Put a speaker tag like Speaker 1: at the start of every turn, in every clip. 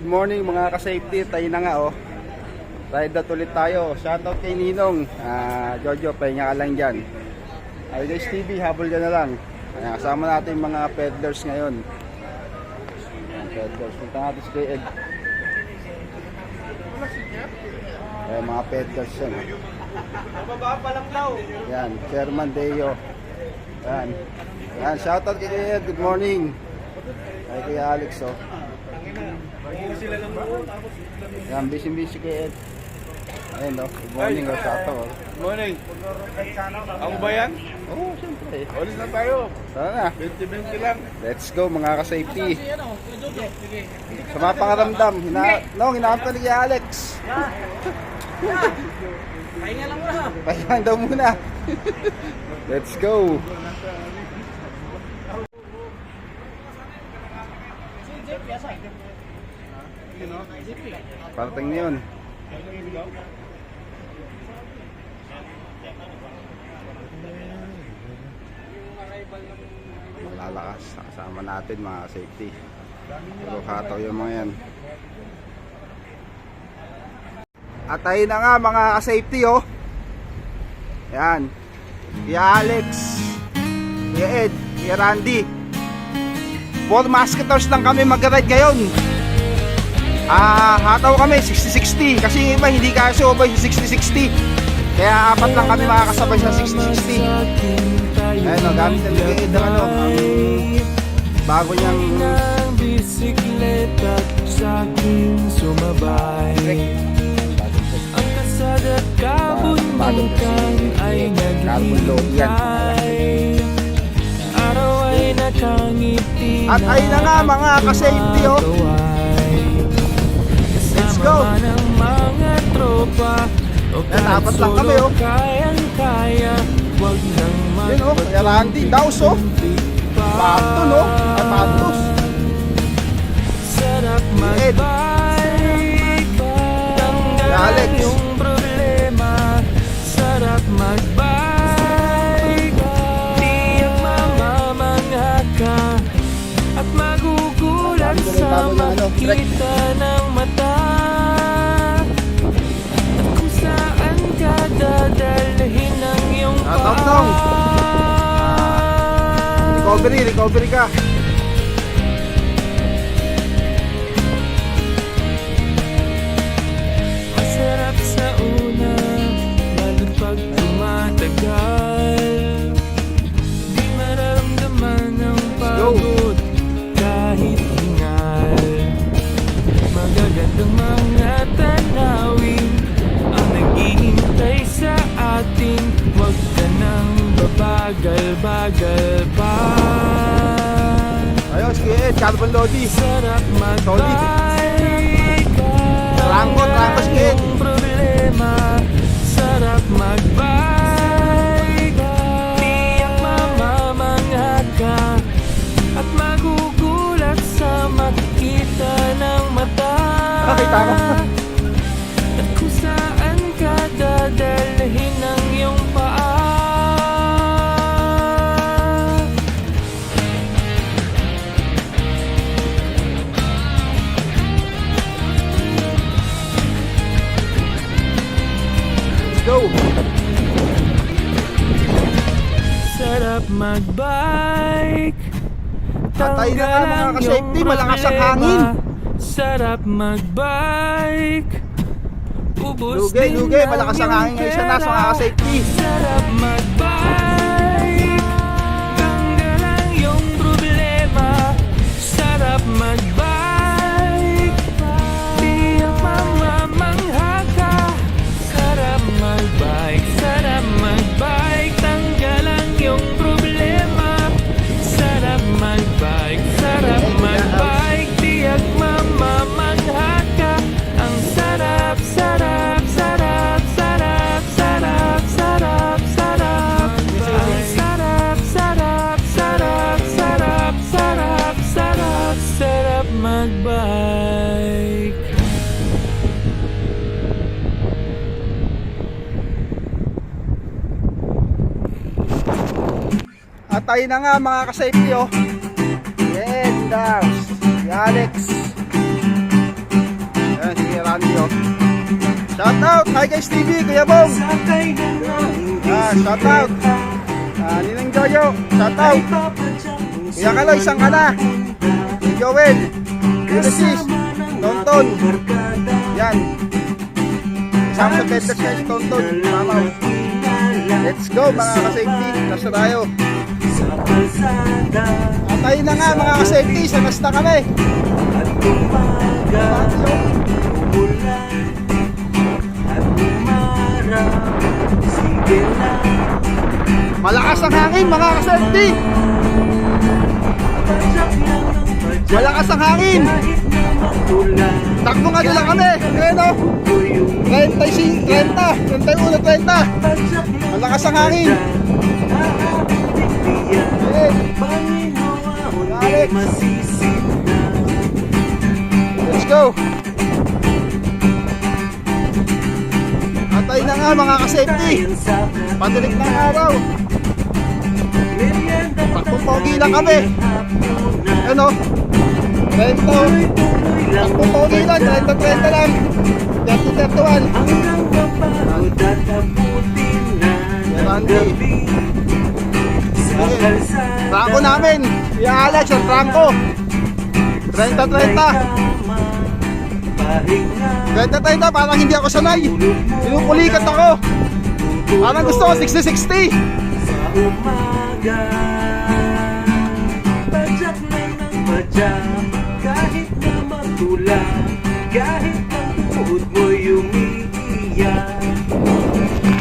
Speaker 1: morning mga ka-safety. Tayo na nga oh. Ride out ulit tayo. Shoutout kay Ninong. Jojo, pahinga ka lang dyan. Guys TV, habol ka na lang. Kasama natin mga peddlers ngayon. Peddlers. Punta natin si Ed. Mga peddlers yan.
Speaker 2: Bababa pa lang daw.
Speaker 1: Yan, Chairman Deo. Yan. Yan, shoutout kay Ed. Good morning. Ay kay Alex oh.
Speaker 2: Sila lang doon.
Speaker 1: Yan, busy kay Ed. Ayun oh, good morning oh, shoutout oh.
Speaker 2: Good morning. Ako ba yan?
Speaker 1: Oo, siyempre.
Speaker 2: Ulis na tayo.
Speaker 1: Tara na.
Speaker 2: 20-20 lang.
Speaker 1: Let's go mga ka-safety. Sa mga pangaramdam, hinahampan ni Alex.
Speaker 2: Pahinga lang muna.
Speaker 1: Pahinga daw muna. Let's go. Parating na yun. Malalakas. Kasama natin mga safety. Pero hataw yung mga yan. At ayun na nga mga ka-safety oh. Yan. Kuya Alex, Kuya Ed, Kuya Randy. 4 musketers lang kami mag-ride ngayon. Hataw kami 60-60 kasi yung iba hindi kaya subay sa 60-60. Kaya 4 lang kami makakasabay sa 60-60. Ayun o, gamit na Kuya Ed ang bago niyang
Speaker 3: bisikleta sa akin sumabay. Ang kasada't kabundukan ay naghihintay. Araw ay nakangiti.
Speaker 1: At ayun na nga mga ka-safety oh. Let's go.
Speaker 3: Ng mga tropa o
Speaker 1: Apat lang kami oh.
Speaker 3: kayang-kaya. Wag nang
Speaker 1: Yun oh, Kuya Randy, daos oh. Pato no, patos.
Speaker 3: Sarap
Speaker 1: Ed,
Speaker 3: magbike,
Speaker 1: Alex.
Speaker 3: tanggalan yung problema. Sarap magbike, tiyak mamamangha ka at magugulat sa makita ng mata. At kung saan ka dadalhin ng iyong
Speaker 1: Recovery ka.
Speaker 3: Masarap sa una, lalo't pag tumatagal. Di mararamdaman ang pagod kahit hingal. Magagandang mga tanawin ang naghihintay sa atin. Huwag ka nang babagal-bagal pa.
Speaker 1: Ayos, Kuya Ed, carbon lodi.
Speaker 3: Sarap magbike,
Speaker 1: Rangkot si Ed.
Speaker 3: yung problema. Sarap magbike, tiyak mamamangha ka at magugulat sa makita ng mata.
Speaker 1: Nakita ko.
Speaker 3: At kung saan ka dadalhin ng iyong paa.
Speaker 1: Go.
Speaker 3: Sarap magbike,
Speaker 1: At ayun na nga mga ka-safety, malakas ang hangin.
Speaker 3: Sarap magbike, ubos
Speaker 1: Lugay,
Speaker 3: din
Speaker 1: malakas ang hangin ngayon sa nas mga ka-safety.
Speaker 3: Sarap magbike, tanggalan yung problema. Sarap magbike, tiyak mamamangha ka. Sarap magbike, tanggalan yung problema. Sarap magbike, tiyak mamamangha ka. Ang sarap, sarap, sarap, sarap, sarap, sarap, sarap. Ang sarap, sarap, sarap, sarap, sarap, sarap, sarap magbike.
Speaker 1: At ayun na nga mga ka-safety oh. Yes, Daws. Si Alex. Hi guys TV, Kuya Bong. Shout out. Ninang Jojo, shout out. Kuya Kaloy, isang ka na. Si Joel, Ulysses, Tonton. Yan. Isang sa better guys, Tonton. Mamaw. Let's go mga ka-safety. Nasa tayo. At ayun na nga mga ka-safety, sa nasta kami. Malakas ang hangin mga ka-safety. Malakas ang hangin. Takbo nga nila kami. Ayan o. 31, 30. Malakas ang hangin. Alex. Let's go. Atay na nga mga ka-safety. Patilik ng araw. Takbong pogi lang kami. Ano? 30. Takbong pogi lang. 30 lang. 30-31. Randy. Ranko namin. Yung Alex, yung Ranko. 30-30. 30-30, parang hindi ako sanay. Sinukulikat ako. Parang gusto ko 60-60.
Speaker 3: Padyak lang ng padyak, kahit na matulak, kahit ang tuhod mo'y umiiyak.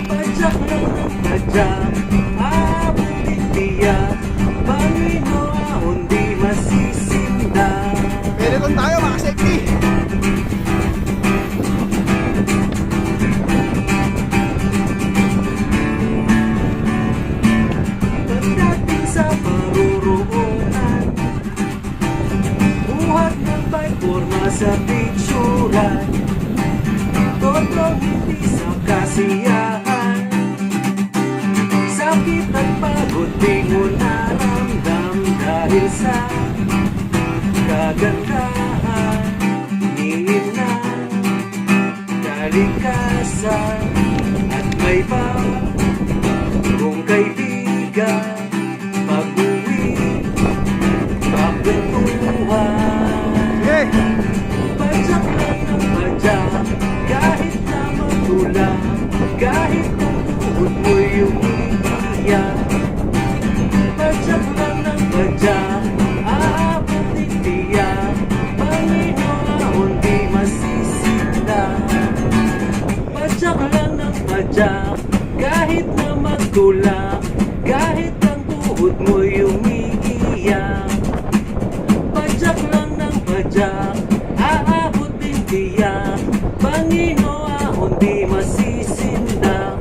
Speaker 3: Padyak lang ng padyak, abutin tiyak, Panginoon di masisinda.
Speaker 1: Pwede doon tayo mga safety.
Speaker 3: Pagdating sa paruroonan, buhat ng may forma sa picturan, totoong hindi sa kasiyahan. Sakit at pagod di mo naramdam dahil sa kagandahan, hingin na kalikasan at may bagong kaibigan. Pag-uwi, pagkwentuhan,
Speaker 1: Okay.
Speaker 3: padyak lang ng padyak, kahit na matulak, kahit ang tuhod mo'y umiiyak. Padyak lang ng padyak, aabutin tiyak, Panginoon di masisinda. Padyak lang ng padyak, kahit na matulak, kahit ang tuhod mo'y umiiyak. Padyak lang ng padyak, aabot din tiyak, Panginoon di masisinda.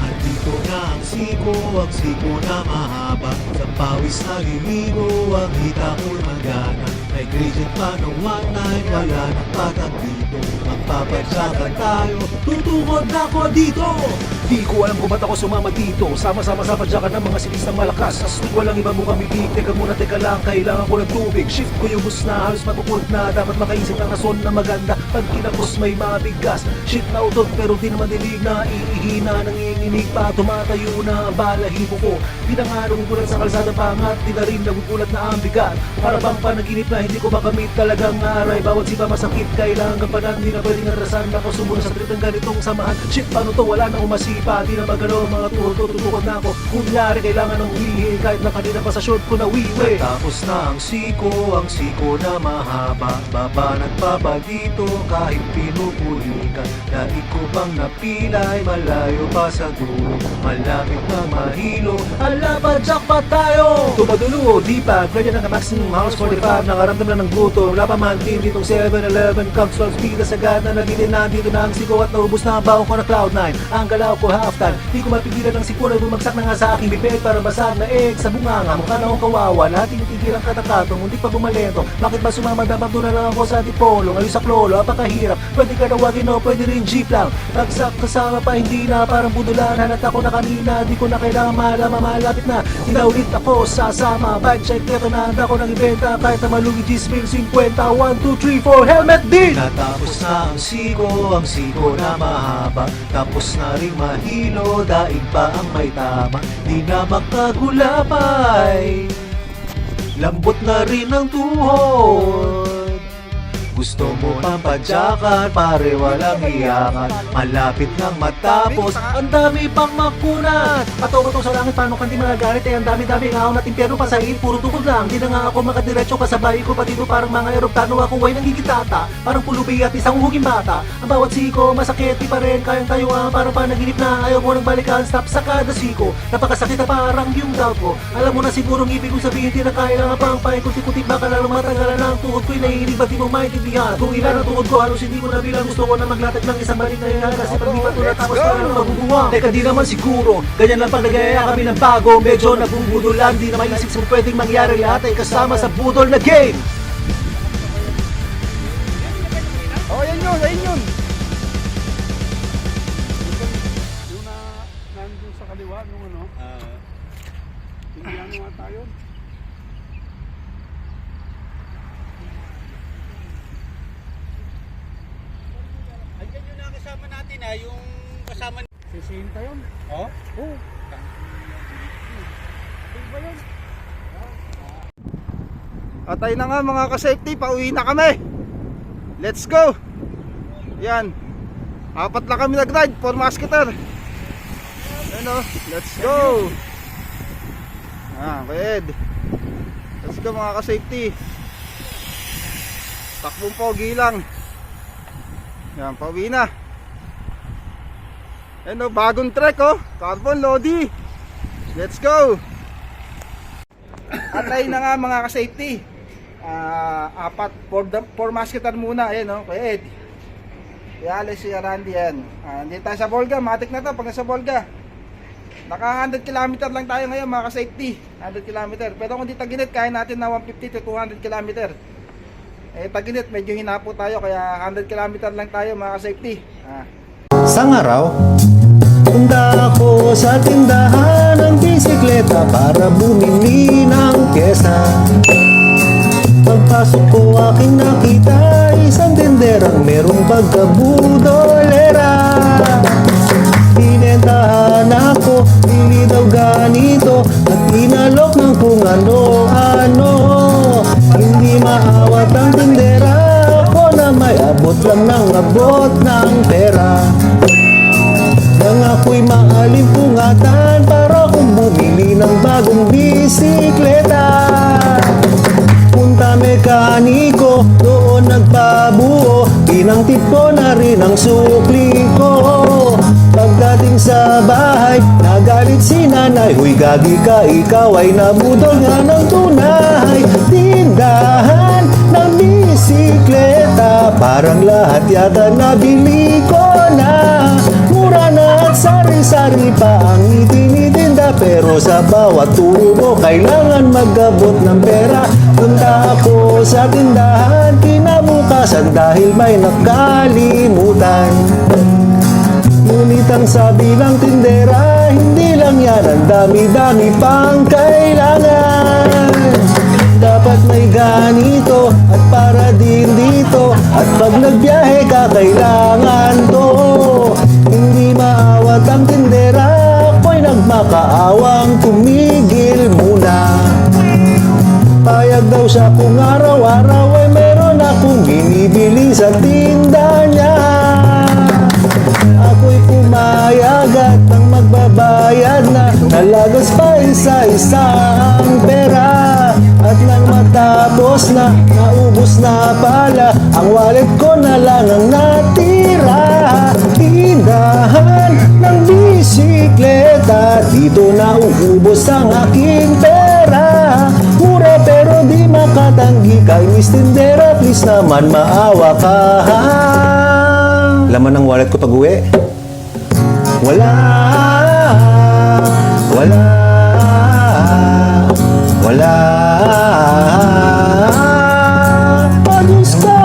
Speaker 4: Andito na ang siko na mahaba. Sa pawis na liligo, ang hita ko'y magana. May gradient pa ng 19, wala nang patag dito. Magpapadyakan tayo, tutukod na ko dito.
Speaker 5: Di ko alam kung ba't ako sumama dito. Sama-sama sa padyakan ng mga sinis ng malakas. Astig walang iba mo kami big. Teka muna, teka lang, kailangan ko ng tubig. Shift ko yung bus na halos matupod na. Dapat makaisip ng rason na maganda. Pag kinapos may mabigas. Shit na utot pero di naman dilig na. Iihina, nanginginig pa. Tumatayo na ang balahibo ko. Pinangarong gulat sa kalsada pangat. Di na rin nagugulat na ang bigat. Para bang panaginip na hindi ko makamit. Talagang aray, bawat siba masakit. Kailangan gampanan, di na pwedeng arasan. Ako sumunod sa trip ng ganitong samahan. Shit, paano to? Wala na umasipa. Di na magalaw ang mga tuhod ko. Tutukod na ako. Kunyari, kailangan ng huwihin. Kahit na kanina pa sa short ko na wiwi.
Speaker 4: Tapos na ang siko na mahaba. Babanat pa ba dito kahit pinupulikan? Daig ko bang napilay, malayo pa sa dulo. Malapit na mahilo, ala pa
Speaker 5: jackpot tayo! Tumadulo, di pa, ganyan ang maximum house 45, nakaramdam na ng gutom. Wala pa man din ditong 7-Eleven, comes 12 speed na sagad na nabitin na dito na ang sigaw at naubos na ang baon ko na Cloud9. Ang galaw ko half-time, di ko mapigilan ng sipon ay bumagsak na nga sa aking bibig para basag na egg sa bunganga. Mukha na akong kawawa, lahat tinitigilan katakatong, hindi pa bumalento. Bakit ba sumama dapat doon na lang ako sa antipolo? Ngayon sa klolo, apakahirap, pwede ka nawagin o pwede rin jeep lang. Bagsak kasama pa, hindi na parang budulan. Hanat ako na kanina, di ko na kailangan malama, malapit na. Tinaulit ako sasama, bike check, eto na handa ko ng ibenta. Kahit na malugi G-Spin 50, 1, 2, 3, 4, helmet din!
Speaker 4: Natapos na ang siko na mahaba. Tapos na rin mahilo, daig pa ang may tama. Di na makagulapay, lambot na rin ang tuhod. Gusto mo pampadyakan, pare walang iyakan. Malapit nang matapos, ang dami pang makunat.
Speaker 5: Patungo sa langit, paano kanti magagalit? Eh, ang dami-dami nga ako na impyerno pa sa iit, puro tukod lang. Di na nga ako makadiretso, kasabay ko pa dito parang mga eroplano. Ako ay nangigitata, parang pulubi at isang huging bata. Ang bawat siko, masakit, di pa rin kayang tayuan. Parang panaginip na ayaw mo nang balikan, stop sa kada siko. Napakasakit na parang yung doubt ko. Alam mo na sigurong ibig kong sabihin, di na kailangan pang paikuti-kuti. Baka lalong matagalan ang tuhod ko'y naiinig, ba't di mo maintindihan? Kung ilan ang tuhod ko, halos hindi ko na bilang. Gusto ko na maglatag ng isang balik na yan. Kasi pag di pa tulad, tapos parang mabubuwang. Teka, di naman siguro, ganyan lang pag nagayaya kami ng bago. Medyo nagbubudulan, di na maisip kung pwedeng mangyari lahat ay kasama sa budol na game.
Speaker 1: Oh, yan yun, yan yun.
Speaker 2: Yung na nandun sa kaliwa, nung ano, hindi ano nga tayo.
Speaker 6: Andyan yung nakasama natin yung kasama
Speaker 2: Sisinta yun.
Speaker 6: Oh?
Speaker 2: Oo.
Speaker 1: At ayun na nga mga ka-safety, pauwi na kami. Let's go. Yan. Apat lang kami nag-ride, 4 musketer. Ano, let's go. Red. Let's go mga ka-safety. Takbong pogi lang. Yan, pauwi na. Ano, bagong trek oh. Carbon Lodi. Let's go. At ayun na nga mga ka-safety. Apat, 4 musketer muna. Ayan o, kay Ed, kay Alex, si Randy yan. Hindi tayo sa Volga, matik na to pag nasa Volga. Naka 100 km lang tayo ngayon mga ka-safety. 100 km. Pero kung di Taginit, kaya natin na 150 to 200 km. Eh Taginit, medyo hinapo tayo, kaya 100 km lang tayo mga ka-safety.
Speaker 4: Isang araw, punta ako sa tindahan ng bisikleta para bumili ng pyesa. Pagpasok ko aking nakita isang tenderang merong pagkabudolera. Binentahan ako, bili daw ganito at inalok ng kung ano-ano. Hindi maawat ang tindera, ako na may abot lang ng abot ng pera. Nang ako'y maalimpungatan para kung bumili ng bagong bisikleta. Punta mekaniko, doon nagpabuo, pinangtip ko na rin ang sukli ko. Pagdating sa bahay, nagalit si nanay, huy gagi ka, ikaw ay nabudol nga ng tunay. Tindahan ng bisikleta, parang lahat yata nabili ko na. Mura na at sari-sari pa ang itinitinda, pero sa bawat tubo kailangan magabot ng pera. Punta ako sa tindahan kinabukasan dahil may nakalimutan. Ngunit ang sabi ng tindera, hindi lang yan, ang dami-dami pang kailangan. Dapat may ganito at para din dito, at pag nagbiyahe ka kailangan to. Hindi maawat ang tindera, ako'y nagmakaawang tumigil muna. Payag daw siya kung araw-araw ay meron akong binibili sa tinda niya. Ako'y pumayag at nang magbabayad na, nalagas pa isa-isa ang pera. At nang matapos na, naubos na pala, ang wallet ko na lang ang natira. Tindahan ng bisikleta,
Speaker 5: bata, dito na uubos ang aking pera. Mura pero di makatanggi kay Miss Tindera, please naman maawa ka, ha? Laman ng wallet ko pag-uwi? Wala, wala, wala. Diyos ka,